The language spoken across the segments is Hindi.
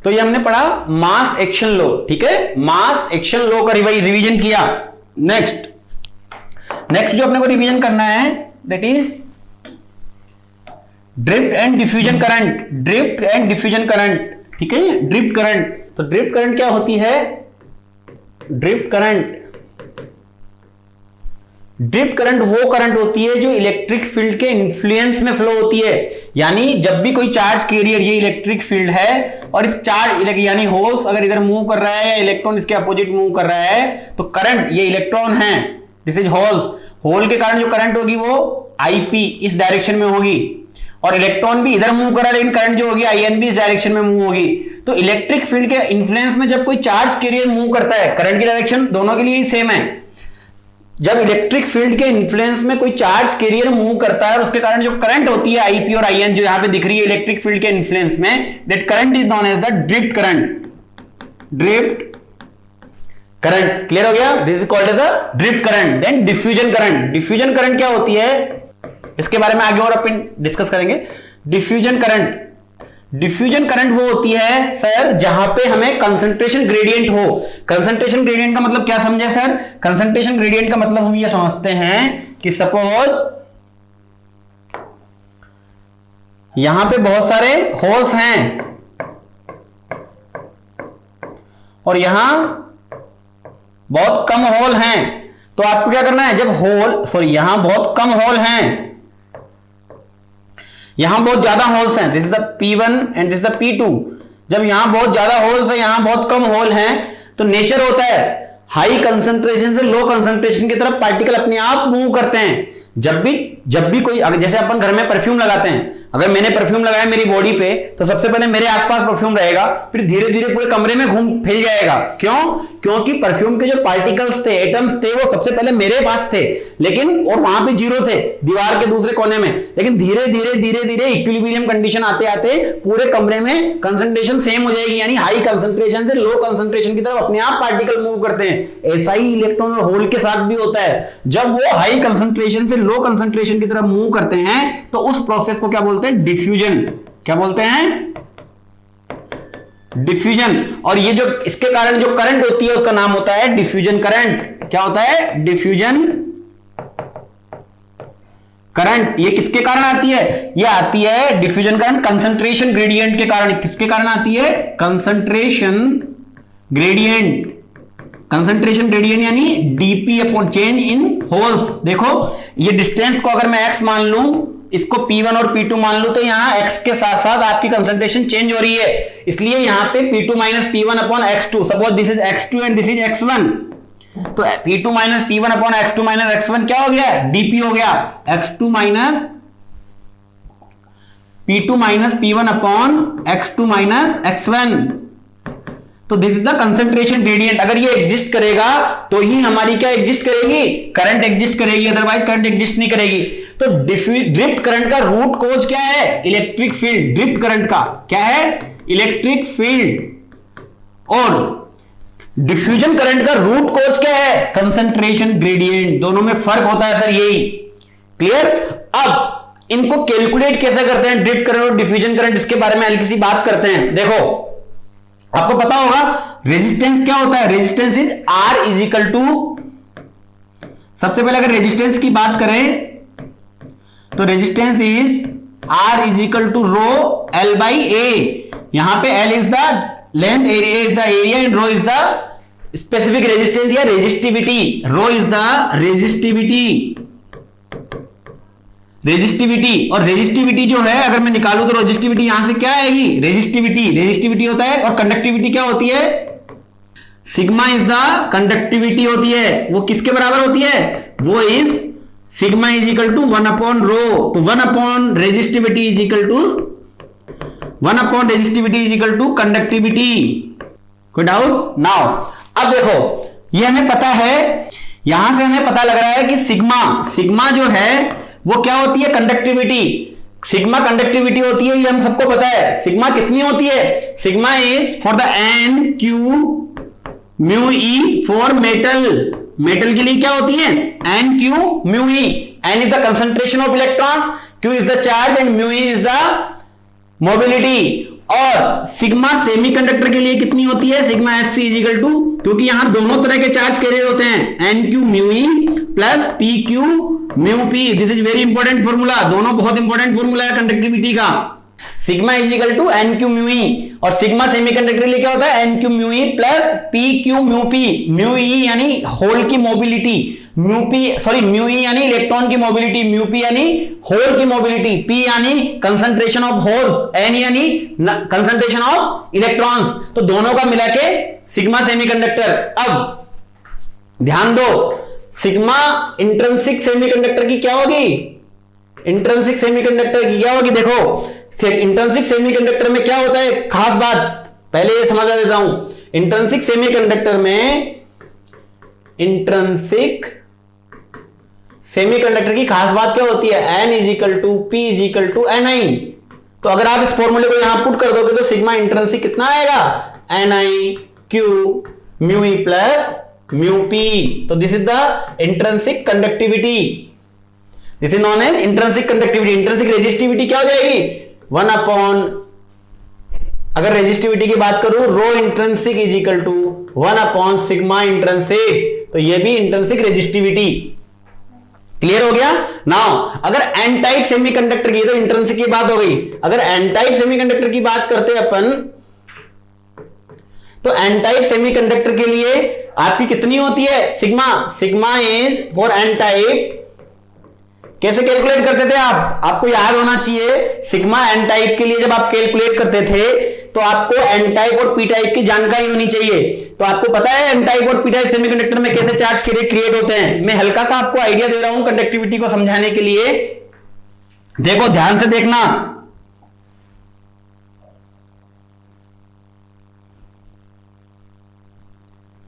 तो ये हमने पढ़ा मास एक्शन लॉ, ठीक है, मास एक्शन लॉ का रिवीजन किया। नेक्स्ट जो अपने को रिवीजन करना है that is drift and diffusion current, drift and diffusion current, ठीक है, ड्रिफ्ट करंट। तो ड्रिफ्ट करंट क्या होती है? ड्रिफ्ट करंट वो करंट होती है जो इलेक्ट्रिक फील्ड के इन्फ्लुएंस में फ्लो होती है। यानी जब भी कोई चार्ज कैरियर, ये इलेक्ट्रिक फील्ड है और इस चार्ज यानी होल्स अगर इधर मूव कर रहा है या इलेक्ट्रॉन इसके अपोजिट मूव कर रहा है, तो करंट, ये इलेक्ट्रॉन है, दिस इज होल्स, होल के कारण जो करंट होगी वो आईपी इस डायरेक्शन में होगी, और इलेक्ट्रॉन भी इधर मूव कर रहा है लेकिन करंट जो होगी आईएन भी इस डायरेक्शन में मूव होगी। तो इलेक्ट्रिक फील्ड के इन्फ्लुएंस में जब कोई चार्ज कैरियर मूव करता है, करंट की डायरेक्शन दोनों के लिए ही सेम है। जब इलेक्ट्रिक फील्ड के इन्फ्लुएंस में कोई चार्ज कैरियर मूव करता है और उसके कारण जो करंट होती है आईपी और आईएन जो यहां पे दिख रही है इलेक्ट्रिक फील्ड के इन्फ्लुएंस में, that current is known as the drift current, drift current. Clear हो गया? This is called as the drift current. Then diffusion current, diffusion current क्या होती है इसके बारे में आगे और अपन डिस्कस करेंगे। डिफ्यूजन करंट, डिफ्यूजन करंट वो होती है सर जहां पे हमें कंसंट्रेशन ग्रेडियंट हो। कंसंट्रेशन ग्रेडियंट का मतलब क्या समझे सर? कंसंट्रेशन ग्रेडियंट का मतलब हम ये समझते हैं कि सपोज यहां पे बहुत सारे होल्स हैं और यहां बहुत कम होल हैं, तो आपको क्या करना है, जब यहां बहुत कम होल हैं, यहां बहुत ज्यादा होल्स हैं, this is the P1 and this is the P2। जब यहां बहुत ज्यादा होल्स है, यहां बहुत कम होल हैं, तो नेचर होता है हाई कंसंट्रेशन से लो कंसंट्रेशन की तरफ पार्टिकल अपने आप मूव करते हैं। जब भी कोई, जैसे अपन घर में परफ्यूम लगाते हैं, अगर मैंने परफ्यूम लगाया मेरी बॉडी पे तो सबसे पहले मेरे आसपास परफ्यूम रहेगा, फिर धीरे धीरे पूरे कमरे में घूम फैल जाएगा। क्यों? क्योंकि परफ्यूम के जो पार्टिकल्स थे, एटम्स थे, वो सबसे पहले मेरे पास थे, लेकिन और वहां पे जीरो थे दीवार के दूसरे कोने में, लेकिन धीरे धीरे इक्विलिब्रियम कंडीशन आते आते पूरे कमरे में कंसंट्रेशन सेम हो जाएगी, यानी हाई कंसंट्रेशन से लो कंसंट्रेशन की तरफ अपने आप पार्टिकल मूव करते हैं। ऐसा ही इलेक्ट्रॉन और होल के साथ भी होता है। जब वो हाई कंसंट्रेशन से लो कंसंट्रेशन की तरफ मूव करते हैं तो उस प्रोसेस को क्या बोलते हैं? डिफ्यूजन। क्या बोलते हैं? डिफ्यूजन। और ये जो इसके कारण जो करंट होती है उसका नाम होता है डिफ्यूजन करंट। क्या होता है? Diffusion current. ये किसके कारण आती है? ये आती है डिफ्यूजन करंट कंसंट्रेशन ग्रेडियंट के कारण। किसके कारण आती है? Concentration gradient. कंसंट्रेशन ग्रेडियंट यानी DP upon change in holes. देखो ये डिस्टेंस को अगर मैं x मान लूं, इसको P1 और P2 मान लूं, तो यहां x के साथ साथ आपकी कंसंट्रेशन चेंज हो रही है, इसलिए यहां पे P2 minus P1 upon x2, suppose this is x2 and this is x1, तो P2 minus P1 upon x2 minus x1 क्या हो गया? dp हो गया। x2 minus P2 minus P1 upon x2 minus x1, तो this is the concentration gradient. अगर ये एग्जिस्ट करेगा तो ही हमारी क्या एग्जिस्ट करेगी? करंट एग्जिस्ट करेगी, अदरवाइज करंट एग्जिस्ट नहीं करेगी। तो ड्रिफ्ट करंट का रूट कॉज क्या है? Electric field. ड्रिफ्ट करंट का क्या है? Electric field. और डिफ्यूजन करंट का रूट कॉज क्या है? Concentration gradient. दोनों में फर्क होता है सर, यही। क्लियर? अब इनको कैलकुलेट कैसे करते हैं, ड्रिफ्ट करंट और डिफ्यूजन करंट, इसके बारे में हल्की सी बात करते हैं। देखो आपको पता होगा रेजिस्टेंस क्या होता है? Resistance is R is equal to, सबसे पहले अगर रेजिस्टेंस की बात करें तो resistance is R is equal to rho L by A. यहां पे L is the length, area is the area and rho is the specific resistance या resistivity. Rho is the resistivity, resistivity. और रेजिस्टिविटी जो है अगर मैं निकालूं तो रेजिस्टिविटी यहां से क्या आएगी? रेजिस्टिविटी होता है। और कंडक्टिविटी क्या होती है? सिग्मा इज द कंडक्टिविटी होती है। वो किसके बराबर होती है? वो is sigma is equal to 1 upon rho. तो 1 upon resistivity is equal to 1 upon resistivity is equal to conductivity. कोई डाउट? नाउ अब देखो ये हमें पता है, यहां से हमें पता लग रहा है कि सिग्मा जो है वो क्या होती है? कंडक्टिविटी। सिग्मा कंडक्टिविटी होती है, ये हम सबको पता है। सिग्मा कितनी होती है? Sigma is for the N Q mu E for metal. Metal के लिए क्या होती है? N Q mu E. N is the concentration of electrons, Q is the charge and mu E is the mobility. और सिग्मा सेमीकंडक्टर के लिए कितनी होती है, sigma S C is equal to, क्योंकि यहां दोनों तरह के चार्ज कैरियर होते हैं, N Q mu E plus P Q mu P. This is very important formula, दोनों बहुत इंपॉर्टेंट फॉर्मूला है कंडक्टिविटी का। Sigma is equal to N Q mu E, और सिग्मा सेमीकंडक्टर के लिए क्या होता है, N Q mu E plus P Q mu P. Mu E यानी होल की मोबिलिटी, म्यू ई यानी इलेक्ट्रॉन की मोबिलिटी, म्यू पी यानी होल की मोबिलिटी, पी यानी कंसंट्रेशन ऑफ होल्स, एन यानी कंसंट्रेशन ऑफ इलेक्ट्रॉन्स। तो दोनों का मिला के सिग्मा सेमीकंडक्टर। अब ध्यान दो, सिग्मा इंट्रिंसिक सेमीकंडक्टर की क्या होगी, इंट्रिंसिक सेमीकंडक्टर की क्या होगी, देखो इंट्रिंसिक सेमीकंडक्टर में क्या होता है, खास बात पहले ये समझा देता हूं। इंट्रिंसिक सेमीकंडक्टर में, इंट्रिंसिक सेमीकंडक्टर की खास बात क्या होती है, N is equal to P is equal to Ni। तो अगर आप इस फॉर्मूले को यहां पुट कर दोगे तो सिग्मा इंट्रिंसिक कितना आएगा, Ni Q mu E plus mu P. तो this is the intrinsic conductivity, this is known as intrinsic conductivity. Intrinsic resistivity क्या हो जाएगी, 1 अपॉन, अगर रेजिस्टिविटी की बात करूं, rho intrinsic is equal to 1 upon sigma intrinsic. तो ये भी इंट्रिंसिक रेजिस्टिविटी। क्लियर हो गया। नाउ अगर एन टाइप सेमीकंडक्टर की, तो इंट्रिंसिक की बात हो गई, अगर एन टाइप सेमीकंडक्टर की बात करते हैं अपन, तो एन टाइप सेमीकंडक्टर के लिए आपकी कितनी होती है, sigma is for N type. कैसे कैलकुलेट करते थे आप, आपको याद होना चाहिए, सिग्मा एन टाइप के लिए जब आप कैलकुलेट करते थे तो आपको एन टाइप और पी टाइप की जानकारी होनी चाहिए। तो आपको पता है एन टाइप और पी टाइप सेमीकंडक्टर में कैसे चार्ज क्रिएट होते हैं। मैं हल्का सा आपको आइडिया दे रहा हूं कंडक्टिविटी को समझाने के लिए, देखो ध्यान से देखना।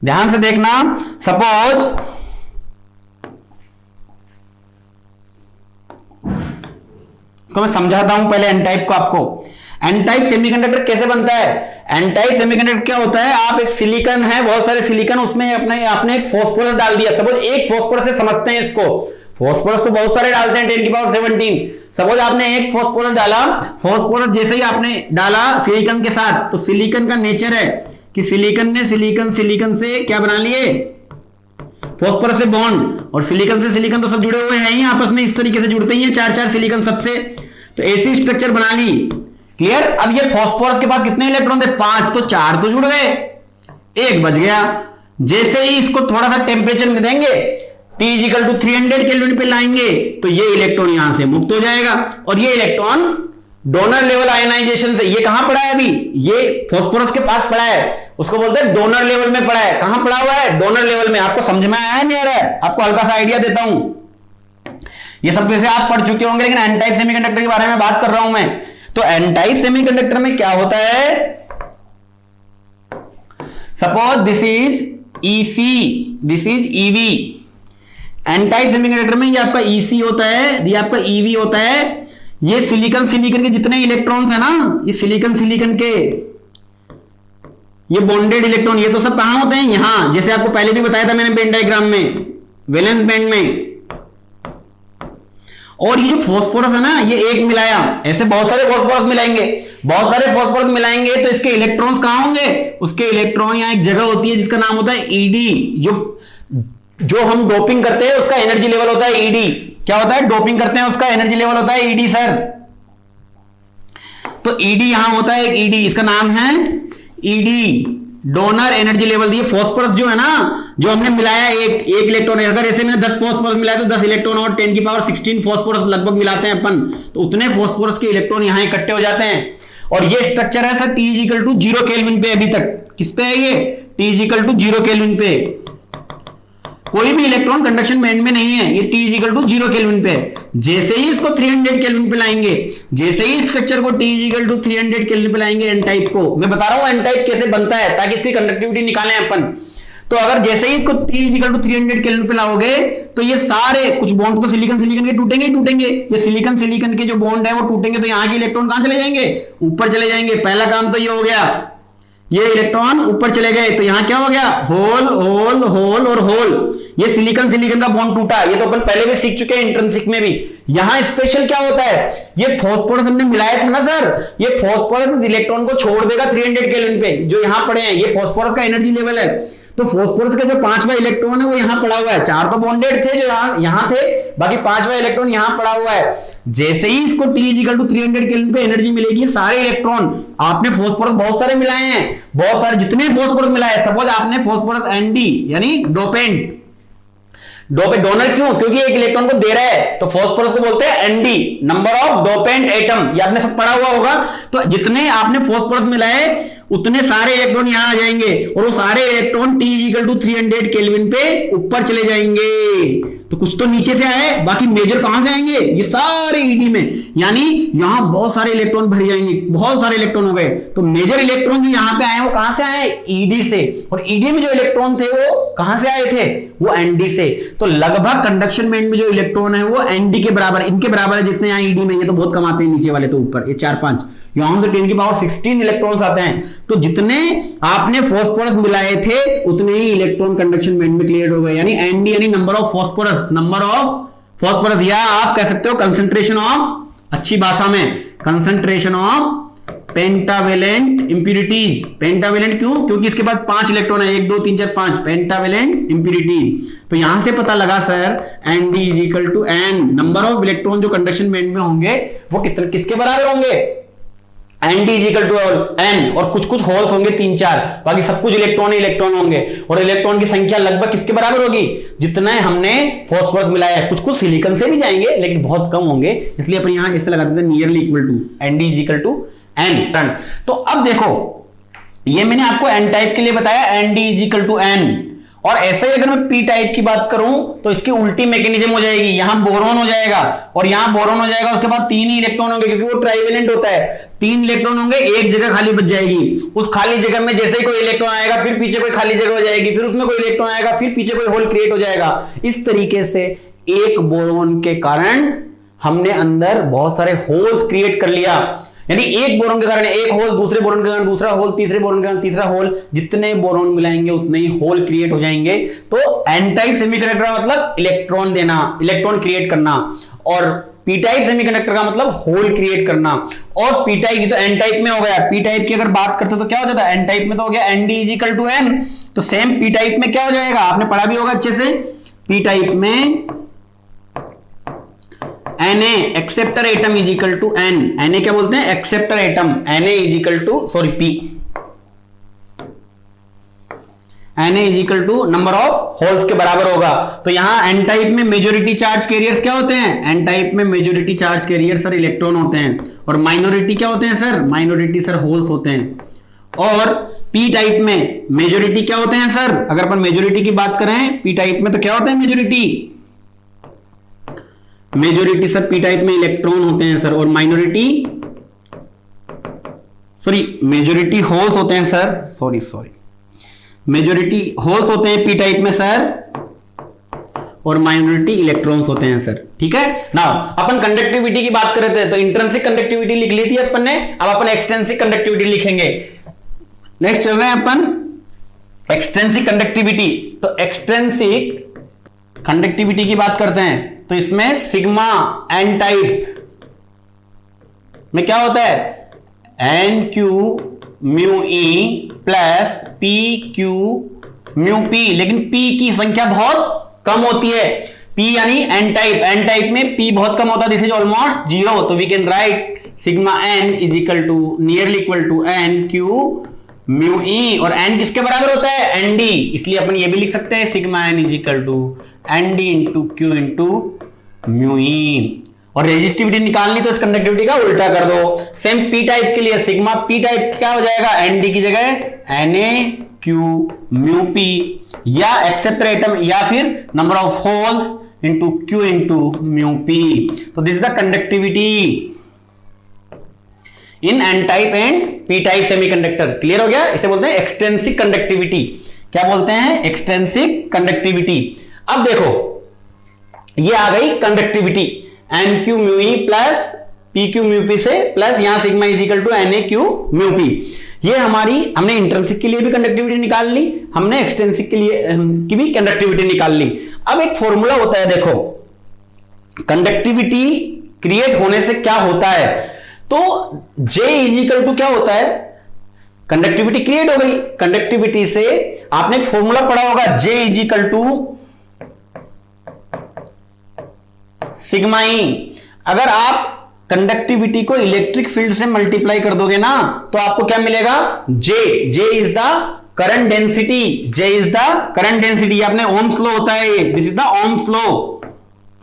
ध्यान से देखना, सपोज तो मैं समझाता हूं पहले एन टाइप को आपको। एन टाइप सेमीकंडक्टर कैसे बनता है, एन टाइप सेमीकंडक्टर क्या होता है, आप एक सिलिकॉन है, बहुत सारे सिलिकॉन, उसमें आपने एक फास्फोरस डाल दिया। सपोज एक फास्फोरस से समझते हैं इसको, फास्फोरस तो बहुत सारे डालते हैं 10 की पावर 17। सपोज आपने एक फास्फोरस डाला, फास्फोरस जैसे ही आपने डाला सिलिकॉन के साथ, तो सिलिकॉन का नेचर है कि सिलिकॉन ने सिलिकॉन से क्या बना लिए, फास्फोरस से बॉन्ड, और सिलिकॉन से सिलिकॉन तो सब जुड़े हुए हैं ही आपस में, इस तरीके से जुड़ते ही हैं, 4 सिलिकॉन सबसे, तो ऐसी स्ट्रक्चर बना ली। क्लियर। अब ये फास्फोरस के पास कितने इलेक्ट्रॉन थे, 5, तो 4 तो जुड़ गए, 1 बच गया। जैसे ही इसको थोड़ा सा टेम्परेचर में देंगे, T इक्वल टू 300 केल्विन पे लाएंगे, तो ये इलेक्ट्रॉन यहां से मुक्त हो जाएगा, और ये इलेक्ट्रॉन डोनर लेवल आयनाइजेशन से, ये कहां पड़ा है अभी, ये फास्फोरस के पास पड़ा है, उसको बोलते हैं डोनर लेवल में पड़ा है। कहां पड़ा हुआ है, डोनर लेवल में। आपको समझ में आया नहीं आ रहा है, आपको हल्का सा आइडिया देता हूं, ये सब वैसे आप पढ़ चुके होंगे, लेकिन एन टाइप सेमीकंडक्टर के बारे में बात कर रहा हूं मैं। तो एन टाइप सेमीकंडक्टर में क्या होता है, suppose this is EC, this is EV। N type semiconductor में ये आपका EC होता है, ये आपका EV होता है। ये सिलिकॉन के जितने इलेक्ट्रॉन्स है ना, ये सिलिकॉन के ये बॉन्डेड इलेक्ट्रॉन, ये तो सब कहां होते हैं, यहां, जैसे आपको पहले भी बताया था मैंने वेन डायग्राम में, वैलेंस बैंड में। और ये जो फास्फोरस है ना, ये एक मिलाया, ऐसे बहुत सारे फास्फोरस मिलाएंगे, बहुत सारे फास्फोरस मिलाएंगे, तो इसके इलेक्ट्रॉन्स कहां होंगे, उसके इलेक्ट्रॉन यहां एक जगह होती है जिसका नाम होता है ED। जो हम डोपिंग करते हैं उसका एनर्जी लेवल होता है ED। क्या होता है, डोपिंग करते हैं उसका एनर्जी लेवल होता है ED सर। तो ED यहां होता है एक ED, इसका नाम है ED, डोनर एनर्जी लेवल। ये फास्फोरस जो है ना, जो हमने मिलाया एक इलेक्ट्रॉन, अगर ऐसे मैंने 10 फास्फोरस मिलाया तो 10 इलेक्ट्रॉन और 10 की पावर 16 फास्फोरस लगभग मिलाते हैं अपन, तो उतने फास्फोरस के इलेक्ट्रॉन यहां इकट्ठे हो जाते हैं। और ये स्ट्रक्चर है sir T equal to 0 Kelvin पे, अभी तक किस पे है ये, T इक्वल टू 0 केल्विन पे। कोई भी इलेक्ट्रॉन कंडक्शन बैंड में नहीं है, ये T इक्वल टू 0 केल्विन पे। जैसे ही इसको 300 केल्विन पे लाएंगे, जैसे ही स्ट्रक्चर को T इक्वल टू 300 केल्विन पे लाएंगे, एन टाइप को, मैं बता रहा हूं एन टाइप कैसे बनता है ताकि इसकी कंडक्टिविटी निकालें अपन। तो अगर जैसे ही इसको T इक्वल टू 300 केल्विन पे लाओगे, तो ये सारे कुछ बॉन्ड तो सिलिकॉन के टूटेंगे। ये सिलिकॉन के जो बॉन्ड है वो टूटेंगे, तो यहाँ के इलेक्ट्रॉन कहां चले जाएंगे, ऊपर चले जाएंगे। पहला काम तो ये हो गया, ये इलेक्ट्रॉन ऊपर चले गए, तो यहां क्या हो गया, होल होल होल और होल। ये सिलिकॉन सिलिकॉन का बॉन्ड टूटा, ये तो अपन पहले भी सीख चुके हैं इंट्रिंसिक में भी। यहां स्पेशल क्या होता है, ये फास्फोरस हमने मिलाया था ना सर, ये फास्फोरस इलेक्ट्रॉन को छोड़ देगा 300 केल्विन पे, जो यहां पड़े हैं, ये फास्फोरस का एनर्जी लेवल है। तो फास्फोरस का जो 5वां इलेक्ट्रॉन है वो यहां पड़ा हुआ है, 4 तो बॉन्डेड थे जो यहां थे, बाकी 5वां इलेक्ट्रॉन यहां पड़ा हुआ है। जैसे ही इसको T = 300 केल्विन पे एनर्जी मिलेगी, सारे इलेक्ट्रॉन, आपने फास्फोरस बहुत सारे मिलाए हैं, बहुत सारे, जितने फास्फोरस मिलाए, सपोज आपने फास्फोरस Nd यानी डोपेंट, डोनर क्यों, क्योंकि एक इलेक्ट्रॉन को दे रहा है, तो फास्फोरस को बोलते हैं Nd, number of dopant atom, ये आपने सब पढ़ा हुआ होगा। तो जितने आपने फास्फोरस मिलाए उतने सारे इलेक्ट्रॉन यहां आ जाएंगे, और वो सारे इलेक्ट्रॉन T = 300 केल्विन पे ऊपर चले जाएंगे। तो कुछ तो नीचे से आए, बाकी मेजर कहां से आएंगे, ये सारे ईडी में, यानी यहां बहुत सारे इलेक्ट्रॉन भर जाएंगे, बहुत सारे इलेक्ट्रॉन हो गए। तो मेजर इलेक्ट्रॉन जो यहां पे आए वो कहां से आए, ईडी से, और ईडी में जो इलेक्ट्रॉन थे वो कहां से आए थे, वो एनडी से। तो लगभग कंडक्शन बैंड में जो इलेक्ट्रॉन है वो एनडी के बराबर, इनके बराबर है जितने यहां ईडी में, ये तो बहुत कम आते हैं नीचे वाले, तो ऊपर ये 4-5, यहां से 10⁻16 इलेक्ट्रॉन्स आते हैं। तो जितने आपने फास्फोरस मिलाए थे उतने ही इलेक्ट्रॉन कंडक्शन बैंड में क्लियर हो गए, यानी एनडी यानी नंबर ऑफ फास्फोरस, या आप कह सकते हो कंसंट्रेशन ऑफ, अच्छी भाषा में concentration of pentavalent impurities. Pentavalent क्यों, क्योंकि इसके पास 5 इलेक्ट्रॉन है, 1 2 3 4 5 पेंटावेलेंट इंप्यूरिटीज। तो यहां से पता लगा sir ND = n, number of electron जो कंडक्शन बैंड में होंगे वो कितने, किसके बराबर होंगे, Nd = n, और कुछ कुछ होल्स होंगे 3-4, बाकी सब कुछ इलेक्ट्रॉन होंगे, और इलेक्ट्रॉन की संख्या लगभग किसके बराबर होगी, जितना हमने फास्फोरस मिलाया है। कुछ कुछ सिलिकॉन से भी जाएंगे लेकिन बहुत कम होंगे, इसलिए अपन यहां ऐसे लगा देते हैं nearly equal to, Nd = n। तो अब देखो, ये मैंने आपको n टाइप के लिए बताया, Nd = n, और ऐसे ही अगर मैं p टाइप की बात करूं तो इसकी उल्टी मैकेनिज्म हो जाएगी, यहां बोरॉन हो जाएगा और यहां बोरॉन हो जाएगा, उसके बाद 3 ही इलेक्ट्रॉन होंगे, क्योंकि वो ट्राइवेलेंट होता है, 3 इलेक्ट्रॉन होंगे, एक जगह खाली बच जाएगी, उस खाली जगह में जैसे ही कोई इलेक्ट्रॉन आएगा फिर पीछे कोई खाली जगह हो जाएगी, फिर उसमें कोई इलेक्ट्रॉन आएगा, फिर पीछे कोई होल क्रिएट हो जाएगा। इस तरीके से एक बोरॉन के कारण हमने अंदर बहुत सारे होल्स क्रिएट कर लिया, यानी एक बोरॉन के कारण एक होल, दूसरे बोरॉन के कारण दूसरा होल, तीसरे बोरॉन के कारण तीसरा होल, जितने बोरॉन मिलाएंगे उतने ही होल क्रिएट हो जाएंगे। तो एन टाइप सेमीकंडक्टर का मतलब इलेक्ट्रॉन देना, इलेक्ट्रॉन क्रिएट करना, और पी टाइप सेमीकंडक्टर का मतलब होल क्रिएट करना। और पी टाइप तो एन टाइप में हो गया, पी टाइप की अगर बात करते तो क्या हो जाता है, एन टाइप में तो हो गया Nd = n, तो सेम पी टाइप में क्या हो जाएगा, आपने पढ़ा भी होगा अच्छे से, पी टाइप में Na acceptor atom = n, Na क्या बोलते हैं, acceptor atom, Na number of holes के बराबर होगा। तो यहां एन टाइप में मेजोरिटी चार्ज कैरियर्स क्या होते हैं, एन टाइप में majority charge carrier sir electron होते हैं, और माइनॉरिटी क्या होते हैं सर, माइनॉरिटी सर होल्स होते हैं। और पी टाइप में मेजोरिटी क्या होते हैं सर, अगर अपन मेजोरिटी की बात करें पी टाइप में तो क्या होता है, मेजोरिटी सर पी टाइप में इलेक्ट्रॉन होते हैं सर, और मेजोरिटी होल्स होते हैं सर, मेजोरिटी होल्स होते हैं पी टाइप में सर, और माइनॉरिटी इलेक्ट्रॉन्स होते हैं सर। ठीक है ना, अपन कंडक्टिविटी की बात कर रहे थे, तो इंट्रिंसिक कंडक्टिविटी लिख ली थी अपन ने, अब अपन एक्सट्रिंसिक कंडक्टिविटी लिखेंगे। नेक्स्ट चल रहे हैं अपन एक्सट्रिंसिक कंडक्टिविटी। तो एक्सट्रिंसिक कंडक्टिविटी की बात करते हैं, तो इसमें सिग्मा एन टाइप में क्या होता है, NQ�μE प्लस PQ�μP, लेकिन P की संख्या बहुत कम होती है, P यानी एन टाइप में P बहुत कम होता है, दिस इज ऑलमोस्ट 0, तो we can write sigma n nearly equal to NQ�μE, और n किसके बराबर होता है, Nd, इसलिए अपन ये भी लिख सकते हैं sigma n Nd into Q into μE। और रेजिस्टिविटी निकालनी तो इस कंडक्टिविटी का उल्टा कर दो, सेम पी टाइप के लिए सिग्मा पी टाइप क्या हो जाएगा, Nd की जगह Na∙μP, या एक्सेप्टर एटम या फिर number of holes into Q into μP। तो this is the conductivity in an type and P type semiconductor. Clear हो गया, इसे बोलते हैं एक्सट्रिंसिक कंडक्टिविटी। क्या बोलते हैं, एक्सट्रिंसिक कंडक्टिविटी। अब देखो ये आ गई कंडक्टिविटी NQ∙μE प्लस PQ∙μP से, प्लस यहां सिग्मा = NA∙μP। ये हमारी, हमने इंट्रिंसिक के लिए भी कंडक्टिविटी निकाल ली, हमने एक्सट्रिंसिक के लिए की भी कंडक्टिविटी निकाल ली। अब एक फॉर्मूला होता है, देखो कंडक्टिविटी क्रिएट होने से क्या होता है, तो J इज इक्वल टू क्या होता है, कंडक्टिविटी क्रिएट हो गई, कंडक्टिविटी से आपने एक फॉर्मूला पढ़ा होगा, J is equal to sigma E. अगर आप कंडक्टिविटी को इलेक्ट्रिक फील्ड से मल्टीप्लाई कर दोगे ना, तो आपको क्या मिलेगा, J is the current density, J is the current density. आपने ओम्स लॉ होता है ये, this is the Ohm's law,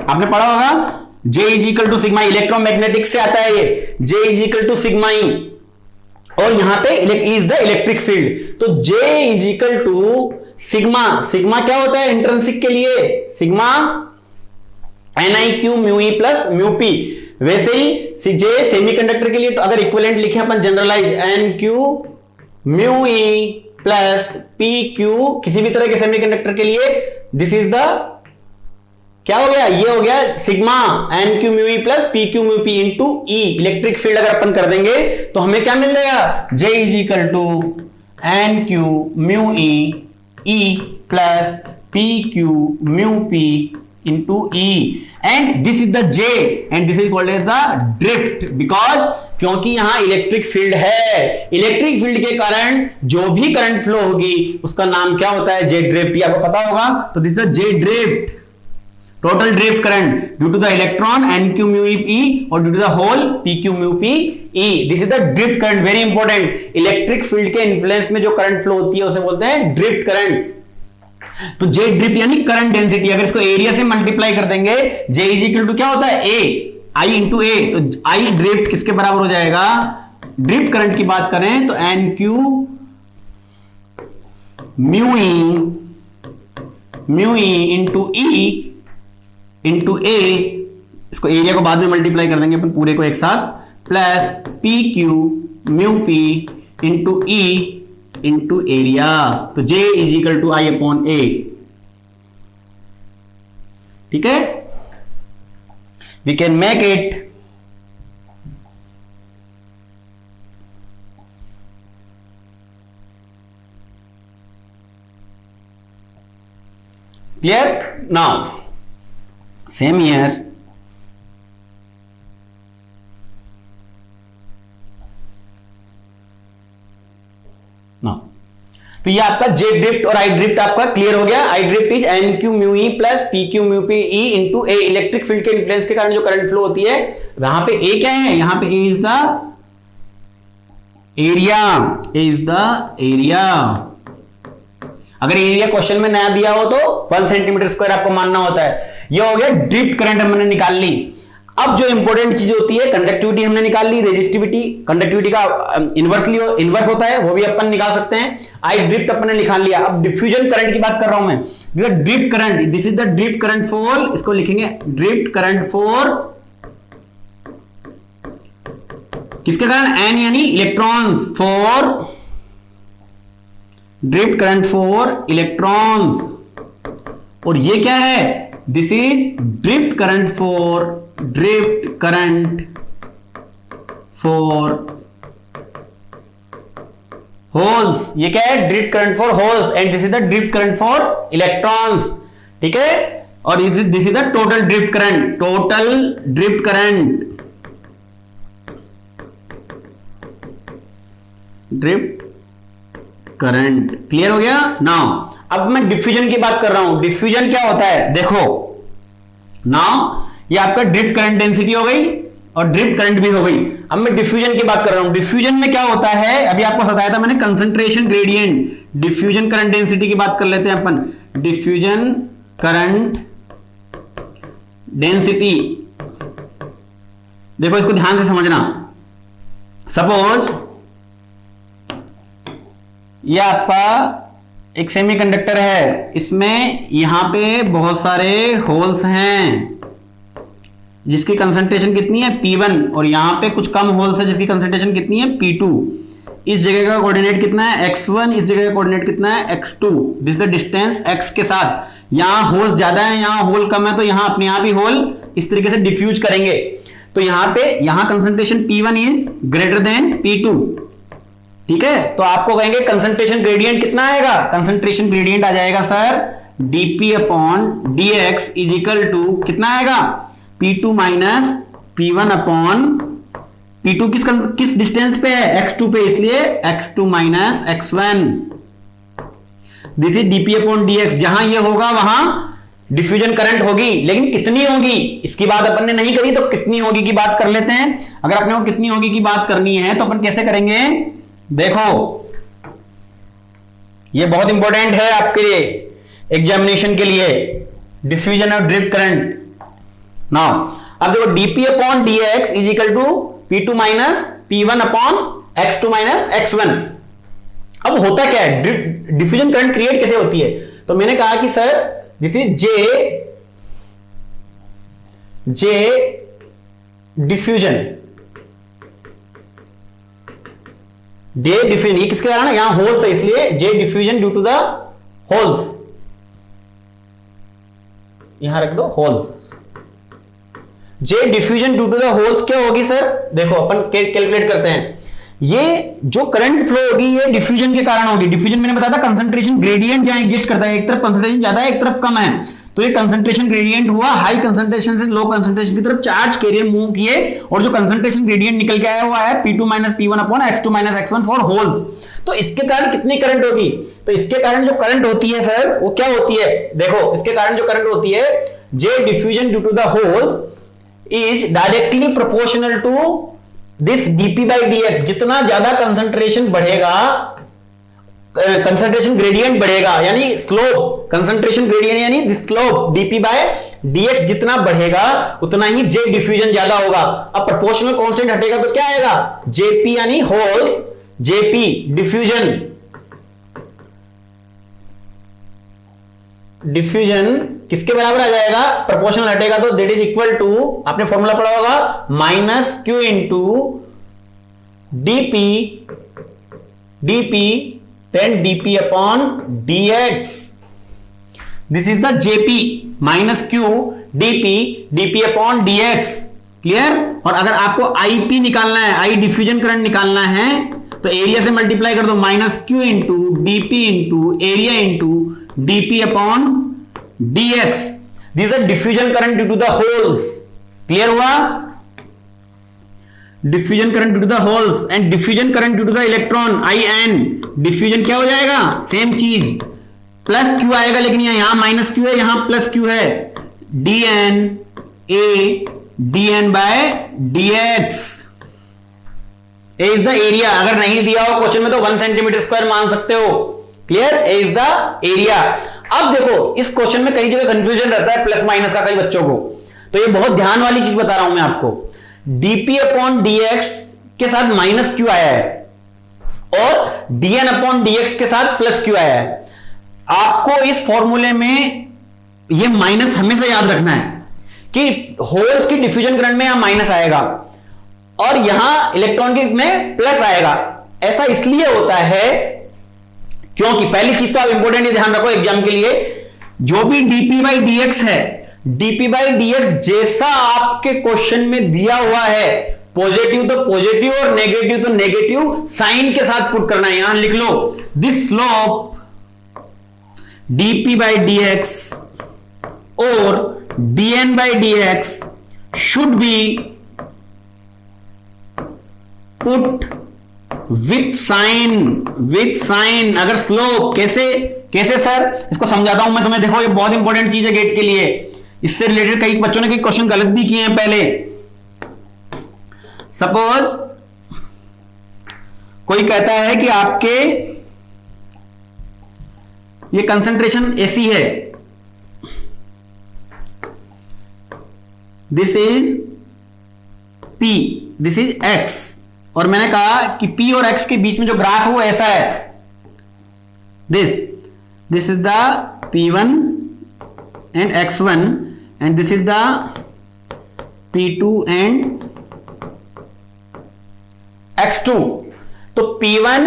आपने पढ़ा होगा। J is equal to sigma, electromagnetic से आता है ये, J is equal to sigma E, और यहां पे इज द इलेक्ट्रिक फील्ड, तो J is equal to sigma. Sigma क्या होता है इंट्रिंसिक के लिए, सिग्मा NIQ mu E plus mu P. वैसे ही J सेमीकंडक्टर के लिए तो अगर इक्विवेलेंट लिखे अपन generalize NQ mu E plus PQ, किसी भी तरह के सेमीकंडक्टर के लिए दिस इज द क्या हो गया, ये हो गया sigma NQ mu E plus PQ mu P into E. Electric field अगर अपन कर देंगे तो हमें क्या मिल जाएगा, J is equal to NQ mu E plus PQ mu P into E, and this is the J and this is called as the drift, because क्योंकि यहां इलेक्ट्रिक फील्ड है, इलेक्ट्रिक फील्ड के कारण जो भी करंट फ्लो होगी उसका नाम क्या होता है, J ड्रिफ्ट। आपको पता होगा, तो this is the J drift, total drift current due to the electron NQ mu E और due to the hole PQ mu P E, this is the drift current. Very important, electric field के इन्फ्लुएंस में जो करंट फ्लो होती है उसे बोलते हैं ड्रिफ्ट करंट। तो J ड्रिफ्ट यानी करंट डेंसिटी, अगर इसको एरिया से मल्टीप्लाई कर देंगे, J इज इक्वल टू क्या होता है, I इंटू ए, तो I ड्रिफ्ट किसके बराबर हो जाएगा, ड्रिफ्ट करंट की बात करें तो NQ mu E into E into A, इसको एरिया को बाद में मल्टीप्लाई कर देंगे अपन पूरे को एक साथ, plus PQ mu P into E into area, तो J is equal to I upon A। ठीक है, we can make it clear. Now same year तो ये आपका J ड्रिफ्ट और I ड्रिफ्ट आपका क्लियर हो गया। I drift is NQ mu E plus PQ mu P E into A. Electric field के इन्फ्लुएंस के कारण जो करंट फ्लो होती है, वहां पे A क्या है, यहां पे A is the area, A is the area. अगर एरिया क्वेश्चन में नया दिया हो तो 1 सेंटीमीटर स्क्वायर आपको मानना होता है। ये हो गया ड्रिफ्ट करंट हमने निकाल ली। अब जो इंपॉर्टेंट चीज होती है, कंडक्टिविटी हमने निकाल ली, रेजिस्टिविटी, कंडक्टिविटी का इनवर्स होता है, वो भी अपन निकाल सकते हैं। आई ड्रिफ्ट अपन ने निकाल लिया। अब डिफ्यूजन करंट की बात कर रहा हूं मैं, drift current, this is the drift current for, इसको लिखेंगे ड्रिफ्ट करंट फॉर किसके कारण, एन यानी electrons, for drift current for electrons. और ये क्या है, this is drift current for holes. ये क्या है, drift current for holes, and this is the drift current for electrons. ठीक है, और this is the total drift current, total drift current, drift current. Clear हो गया। नाउ अब मैं डिफ्यूजन की बात कर रहा हूं। डिफ्यूजन क्या होता है, देखो नाउ ये आपका ड्रिफ्ट करंट डेंसिटी हो गई और ड्रिफ्ट करंट भी हो गई। अब मैं डिफ्यूजन की बात कर रहा हूं। डिफ्यूजन में क्या होता है, अभी आपको बताया था मैंने, concentration gradient. Diffusion current density की बात कर लेते हैं अपन। डिफ्यूजन करंट डेंसिटी, देखो इसको ध्यान से समझना। सपोज ये आपका एक सेमीकंडक्टर है, इसमें यहां पे बहुत सारे होल्स हैं जिसकी कंसंट्रेशन कितनी है P1, और यहां पे कुछ कम होल्स है जिसकी कंसंट्रेशन कितनी है P2। इस जगह का कोऑर्डिनेट कितना है x1, इस जगह का कोऑर्डिनेट कितना है x2। This is the distance x के साथ। यहां होल ज्यादा है, यहां होल कम है, तो यहां अपने आप ही होल इस तरीके से डिफ्यूज करेंगे। तो यहां पे यहां concentration P1 is greater than P2, ठीक है, तो आपको कहेंगे कंसंट्रेशन ग्रेडियंट कितना आएगा, कंसंट्रेशन ग्रेडियंट आ जाएगा sir dp upon dx is equal to कितना आएगा, P2 minus P1 upon P2 किस डिस्टेंस पे है, x2 पे, इसलिए x2 minus x1। This is dp upon dx। जहां ये होगा वहां डिफ्यूजन करंट होगी, लेकिन कितनी होगी इसकी बात अपन ने नहीं करी, तो कितनी होगी की बात कर लेते हैं। अगर अपने को कितनी होगी की बात करनी है तो अपन कैसे करेंगे, देखो ये बहुत इंपॉर्टेंट है आपके लिए एग्जामिनेशन के लिए, डिफ्यूजन और ड्रिफ्ट करंट। नाउ अब देखो dp upon dx is equal to P2 minus P1 upon x2 minus x1। अब होता क्या है, डिफ्यूजन करंट क्रिएट कैसे होती है, तो मैंने कहा कि sir this is J diffusion, J diffusion, ये किसके कारण है, यहां होल्स है इसलिए J diffusion due to the holes, यहां रख दो holes. J diffusion due to the holes क्या होगी सर, देखो अपन कैलकुलेट करते हैं, ये जो करंट फ्लो होगी ये डिफ्यूजन के कारण होगी। डिफ्यूजन मैंने बताया था कंसंट्रेशन ग्रेडियंट जहां एग्जिस्ट करता है, एक तरफ कंसंट्रेशन ज्यादा है एक तरफ कम है, तो ये कंसंट्रेशन ग्रेडियंट हुआ, हाई कंसंट्रेशन से लो कंसंट्रेशन की तरफ चार्ज कैरियर मूव किए और जो कंसंट्रेशन ग्रेडियंट निकल के आया हुआ है P2 minus P1 upon x2 minus x1 for holes. तो इसके कारण कितनी करंट होगी, तो इसके कारण जो करंट होती है सर वो क्या होती है, देखो इसके कारण जो करंट होती है J diffusion due to the holes is directly proportional to this dp by dx। जितना ज्यादा कंसंट्रेशन बढ़ेगा, कंसंट्रेशन ग्रेडियंट बढ़ेगा, यानी स्लोप, कंसंट्रेशन ग्रेडियंट यानी this slope dp by dx जितना बढ़ेगा उतना ही जे डिफ्यूजन ज्यादा होगा। अब प्रोपोर्शनल कांस्टेंट हटेगा तो क्या आएगा, jp यानी होल्स, jp डिफ्यूजन, डिफ्यूजन किसके बराबर आ जाएगा, प्रोपोर्शनल हटेगा तो दैट इज इक्वल टू, आपने फॉर्मूला पढ़ा होगा, minus Q into DP then dp upon dx, this is the jp minus q dp upon dx, clear. और अगर आपको ip निकालना है, i डिफ्यूजन करंट निकालना है तो एरिया से मल्टीप्लाई कर दो, minus q into dp into area into dp upon dx, this is diffusion current due to the holes, clear हुआ, diffusion current due to the holes and diffusion current due to the electron IN, diffusion क्या हो जाएगा, सेम चीज, प्लस क्यू आएगा, लेकिन यहां माइनस क्यू है, यहां प्लस क्यू है, dN A dN by dx, A is the area. अगर नहीं दिया हो क्वेश्चन में तो 1 सेंटीमीटर स्क्वायर मान सकते हो, clear, A is the area. अब देखो इस क्वेश्चन में कई जगह कंफ्यूजन रहता है प्लस माइनस का कई बच्चों को, तो ये बहुत ध्यान वाली चीज बता रहा हूं मैं आपको, dp अपॉन dx के साथ माइनस क्यू आया है और dn अपॉन dx के साथ प्लस क्यू आया है। आपको इस फॉर्मूले में ये माइनस हमेशा याद रखना है कि होल्स की डिफ्यूजन करंट में यहां माइनस आएगा और यहां इलेक्ट्रॉन के में प्लस आएगा। ऐसा इसलिए होता है क्योंकि पहली चीज तो आप इंपॉर्टेंट ध्यान रखो एग्जाम के लिए, जो भी dp बाई dx है, dp बाई dx जैसा आपके क्वेश्चन में दिया हुआ है, पॉजिटिव तो पॉजिटिव और नेगेटिव तो नेगेटिव साइन के साथ पुट करना है। यहां लिख लो this slope dp by dx और dn by dx should be put with sign. अगर स्लोप कैसे सर, इसको समझाता हूं मैं तुम्हें, देखो ये बहुत इंपॉर्टेंट चीज है गेट के लिए, इससे रिलेटेड कई बच्चों ने कई क्वेश्चन गलत भी किए हैं पहले। सपोज कोई कहता है कि आपके ये कंसंट्रेशन ऐसी है, this is P, this is X, और मैंने कहा कि P और X के बीच में जो ग्राफ है वो ऐसा है, this is the P1 and X1 and this is the P2 and X2। तो P1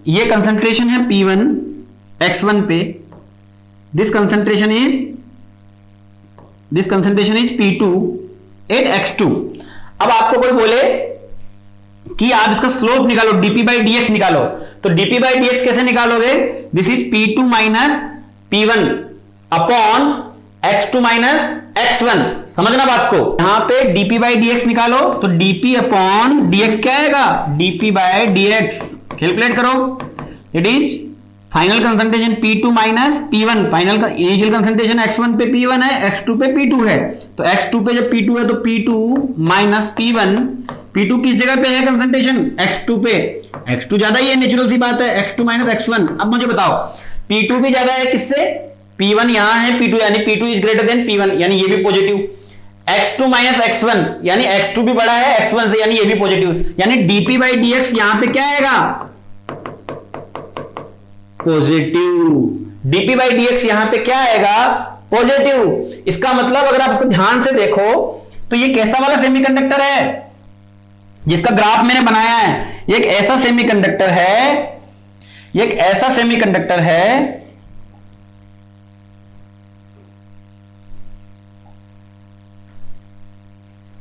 ये कंसंट्रेशन है P1 X1 पे, this concentration is P2 eight X2। अब आपको कोई बोले कि आप इसका स्लोप निकालो, dp बाई dx निकालो। तो dp बाई dx कैसे निकालोगे? This is p2 minus p1 upon x2 minus x1। समझना बात को, यहां पे dp बाई dx निकालो तो dp अपॉन dx क्या आएगा? dp by dx। कैलकुलेट करो, it is final concentration p2 minus p1। Final का इनिशियल कंसंट्रेशन x1 पे p1 है, x2 पे p2 है। तो x2 पे जब p2 है तो p2 माइनस p1। p2 किस जगह पे है कंसंट्रेशन? x2 पे। x2 ज्यादा ही है, नेचुरल सी बात है, x2 माइनस x1। अब मुझे बताओ p2 भी ज्यादा है किससे? p1 यहां है p2, यानी p2 is greater than p1, यानी ये भी पॉजिटिव। x2 माइनस x1 यानी x2 भी बड़ा है x1 से, यानी ये भी पॉजिटिव। यानी dp बाई dx यहां पे क्या आएगा? पॉजिटिव। dp बाई dx यहां पे क्या आएगा? पॉजिटिव। इसका मतलब अगर आप इसको ध्यान से देखो तो ये कैसा वाला सेमीकंडक्टर है जिसका ग्राफ मैंने बनाया है? ये एक ऐसा सेमीकंडक्टर है, ये एक ऐसा सेमीकंडक्टर है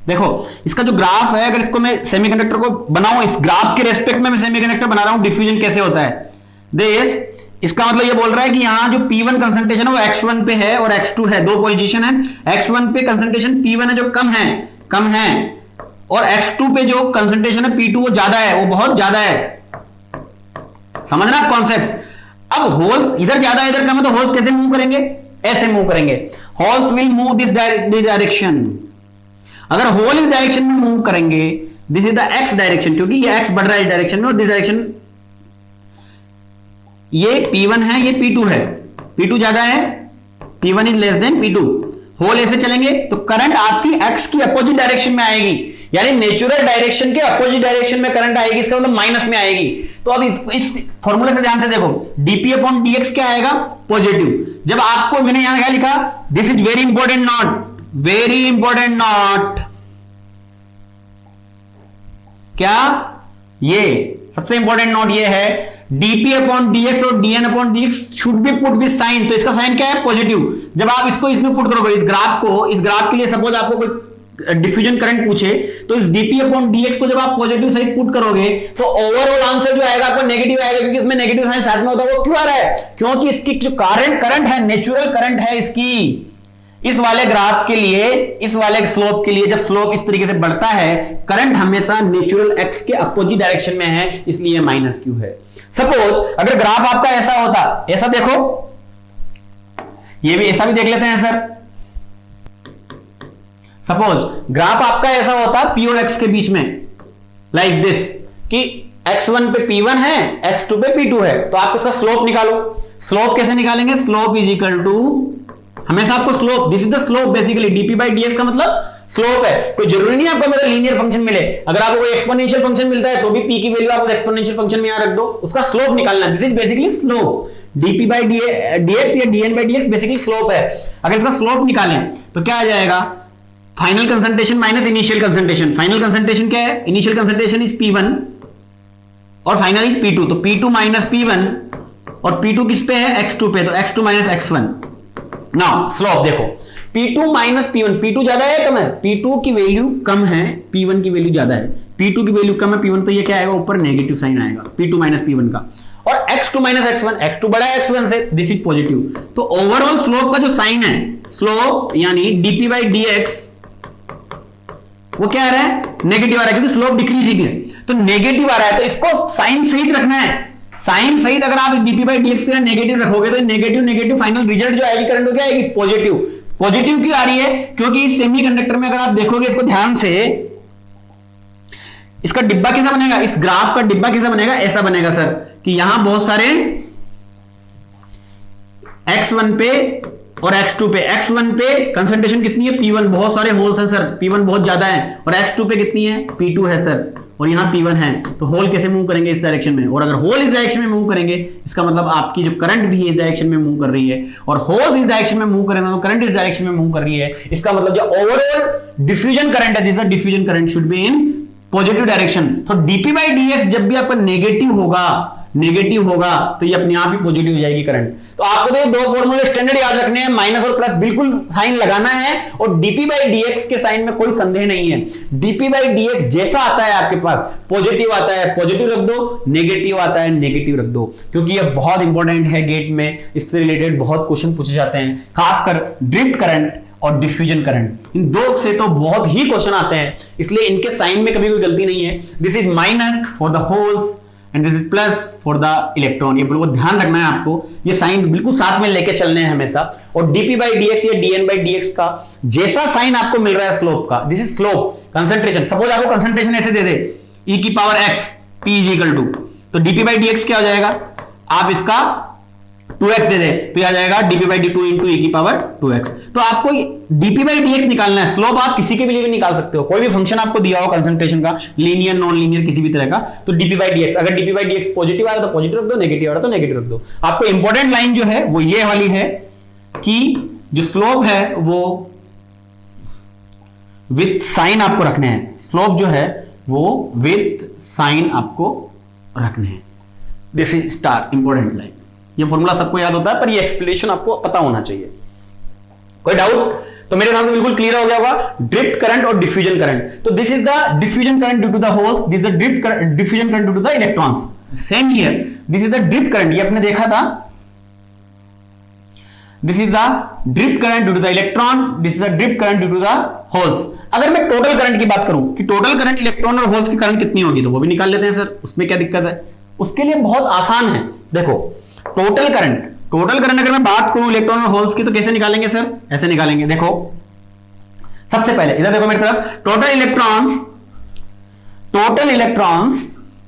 देखो इसका जो ग्राफ है, अगर इसको मैं सेमीकंडक्टर को बनाऊं, इस ग्राफ के रेस्पेक्ट में मैं सेमीकंडक्टर बना रहा हूं, डिफ्यूजन कैसे होता है दिस। इसका मतलब ये बोल रहा है कि यहां जो P1 कंसंट्रेशन है वो x1 पे है और x2 है, दो पोजीशन है। x1 पे कंसंट्रेशन P1 है जो कम है, और x2 पे जो कंसंट्रेशन है P2 वो ज्यादा है, वो बहुत ज्यादा है। समझना कॉन्सेप्ट। अब होल्स इधर ज्यादा है इधर कम है, तो होल्स कैसे मूव करेंगे? ऐसे मूव करेंगे। Holes will move this direction. अगर होल इस डायरेक्शन में मूव करेंगे, this is the x direction, क्योंकि ये x बढ़ रहा है इस डायरेक्शन में और दिस डायरेक्शन, ये P1 है, ये P2 है। P2 ज्यादा है, P1 is less than P2। Whole ऐसे चलेंगे तो करंट आपकी x की अपोजिट डायरेक्शन में आएगी, यानी नेचुरल डायरेक्शन के अपोजिट डायरेक्शन में करंट आएगी। इसका मतलब माइनस में आएगी। तो अब इस फॉर्मूले से ध्यान से देखो, dp अपॉन dx क्या आएगा? पॉजिटिव। जब आपको मैंने यहां क्या लिखा? This is very important note, very important note. क्या? ये सबसे इंपॉर्टेंट नोट ये है, dp अपॉन dx और dn upon dx should be put with sign. तो इसका साइन क्या है? पॉजिटिव। जब आप इसको इसमें पुट करोगे, इस ग्राफ के लिए सपोज आपको कोई डिफ्यूजन करंट पूछे, तो इस dp अपॉन dx को जब आप पॉजिटिव साइड पुट करोगे तो ओवरऑल आंसर जो आएगा आपका नेगेटिव आएगा, क्योंकि इसमें नेगेटिव साइन साथ में होता है। वो क्यों आ रहा है? क्योंकि इसकी जो करंट है, नेचुरल करंट है इसकी, इस वाले ग्राफ के लिए, इस वाले स्लोप के लिए, जब स्लोप इस तरीके से बढ़ता है, करंट हमेशा नेचुरल x के अपोजिट डायरेक्शन में है, इसलिए माइनस क्यू है। सपोज अगर ग्राफ आपका ऐसा होता, ऐसा देखो, ये भी ऐसा भी देख लेते हैं सर। सपोज ग्राफ आपका ऐसा होता p और x के बीच में, लाइक दिस, कि x1 पे p1 है, x2 पे p2 है। तो आप इसका स्लोप निकालो। स्लोप कैसे निकालेंगे? स्लोप इज इक्वल टू, हमेशा आपको slope, this is the slope basically. dp by dx का मतलब स्लोप है। कोई जरूरी नहीं आपको मतलब लीनियर फंक्शन मिले, अगर आपको कोई एक्सपोनेंशियल फंक्शन मिलता है तो भी p की वैल्यू आप एक्सपोनेंशियल फंक्शन में यहां रख दो, उसका स्लोप निकालना। This is basically slope. dp by dx या dn by dx basically slope है। अगर इसका स्लोप निकालें तो क्या आ जाएगा? Final concentration minus initial concentration. Final concentration क्या है? इनिशियल कंसंट्रेशन इज P1 और फाइनल इज P2। तो P2 माइनस P1 और P2 किस पे है? x2 पे, तो x2 minus x1। Now slope देखो, P2 माइनस P1, P2 ज्यादा है कम है? P2 की वैल्यू कम है, P1 की वैल्यू ज्यादा है। P2 की वैल्यू कम है, P1, तो ये क्या आएगा? ऊपर नेगेटिव साइन आएगा P2 माइनस P1 का। और x2 माइनस x1, x2 बड़ा है x1 से, दिस इज पॉजिटिव। तो ओवरऑल स्लोप का जो साइन है, स्लोप यानी dp बाई dx, वो क्या आ रहा है? नेगेटिव आ रहा है, क्योंकि स्लोप डिक्रीजिंग है, तो नेगेटिव आ रहा है। तो इसको साइन सहित रखना है। साइन सहित अगर आप dp बाई dx के नेगेटिव रखोगे तो नेगेटिव फाइनल रिजल्ट जो आएगी करंट, वो क्या आएगी? पॉजिटिव। पॉजिटिव क्यों आ रही है? क्योंकि इस सेमीकंडक्टर में अगर आप देखोगे इसको ध्यान से, इसका डिब्बा कैसा बनेगा? इस ग्राफ का डिब्बा कैसा बनेगा? ऐसा बनेगा सर, कि यहां बहुत सारे x1 पे और x2 पे, x1 पे कंसंट्रेशन कितनी है? P1, बहुत सारे होल्स हैं सर, P1 बहुत ज्यादा है। और x2 पे कितनी है? P2 है सर, और यहाँ P1 है। तो होल कैसे मूव करेंगे? इस डायरेक्शन में। और अगर होल इस डायरेक्शन में मूव करेंगे, इसका मतलब आपकी जो करंट भी इस डायरेक्शन में मूव कर रही है, और होल्स इस डायरेक्शन में मूव करेंगे तो करंट इस डायरेक्शन में मूव कर रही है। इसका मतलब जो ओवरऑल डिफ्यूजन करंट है, this diffusion current should be in positive direction. तो dp बाई dx जब भी आपका नेगेटिव होगा, नेगेटिव होगा तो ये अपने आप ही पॉजिटिव हो जाएगी करंट। तो आपको तो ये दो फॉर्मूले स्टैंडर्ड याद रखने हैं, माइनस और प्लस बिल्कुल साइन लगाना है, और डीपी बाई डीएक्स के साइन में कोई संदेह नहीं है। डीपी बाई डीएक्स जैसा आता है आपके पास, पॉजिटिव आता है पॉजिटिव रख दो, नेगेटिव आता है नेगेटिव रख दो, क्योंकि ये बहुत इंपॉर्टेंट है, गेट में इससे रिलेटेड बहुत क्वेश्चन पूछे जाते हैं, खासकर ड्रिफ्ट करंट और डिफ्यूजन करंट, इन दो से तो बहुत ही क्वेश्चन आते हैं, इसलिए इनके साइन में कभी कोई गलती नहीं है। This is minus for the holes and this is plus for the electron, ये बिल्कुल ध्यान रखना है आपको, ये साइन बिल्कुल साथ में लेके चलने हैं हमेशा। और डीपी बाई डीएक्स या डीएन बाई डीएक्स का जैसा साइन आपको मिल रहा है स्लोप का, this is slope, concentration, suppose आपको कंसंट्रेशन ऐसे दे दे e की power x p is equal to, तो डीपी बाई डीएक्स क्या हो जाएगा, आप इसका 2x दे दे तो यह आ जाएगा dp बाई डी2 इंटू e की पावर 2x। तो आपको dp बाई dx निकालना है, स्लोप आप किसी के लिए भी निकाल सकते हो, कोई भी फंक्शन आपको दिया हो कंसंट्रेशन का, लीनियर नॉन लीनियर किसी भी तरह का, तो dp बाई dx, अगर dp बाई dx पॉजिटिव आया तो पॉजिटिव रख दो, नेगेटिव आ रहा तो नेगेटिव रख दो। आपको इंपॉर्टेंट लाइन जो है वो ये वाली है कि जो स्लोप है वो विथ साइन आपको रखने हैं, स्लोप जो है वो विथ साइन आपको रखने हैं, this is star important line. ये फॉर्मूला सबको याद होता है पर ये एक्सप्लेनेशन आपको पता होना चाहिए। कोई डाउट? तो मेरे ख्याल से बिल्कुल क्लियर हो गया होगा ड्रिफ्ट करंट और डिफ्यूजन करंट। तो this is the diffusion current due to the holes, this is the diffusion current due to the electrons. Same here, this is the drift current, ये आपने देखा था, this is the drift current due to the electron, this is the drift current due to the holes. अगर मैं टोटल करंट की बात करूं कि टोटल करंट इलेक्ट्रॉन और होल्स की करंट कितनी होगी, तो वो भी निकाल लेते हैं सर, उसमें क्या दिक्कत है? उसके लिए बहुत आसान है, देखो टोटल करंट अगर मैं बात करूं इलेक्ट्रॉन और होल्स की तो कैसे निकालेंगे सर? ऐसे निकालेंगे, देखो सबसे पहले इधर देखो मेरी तरफ, टोटल इलेक्ट्रॉन्स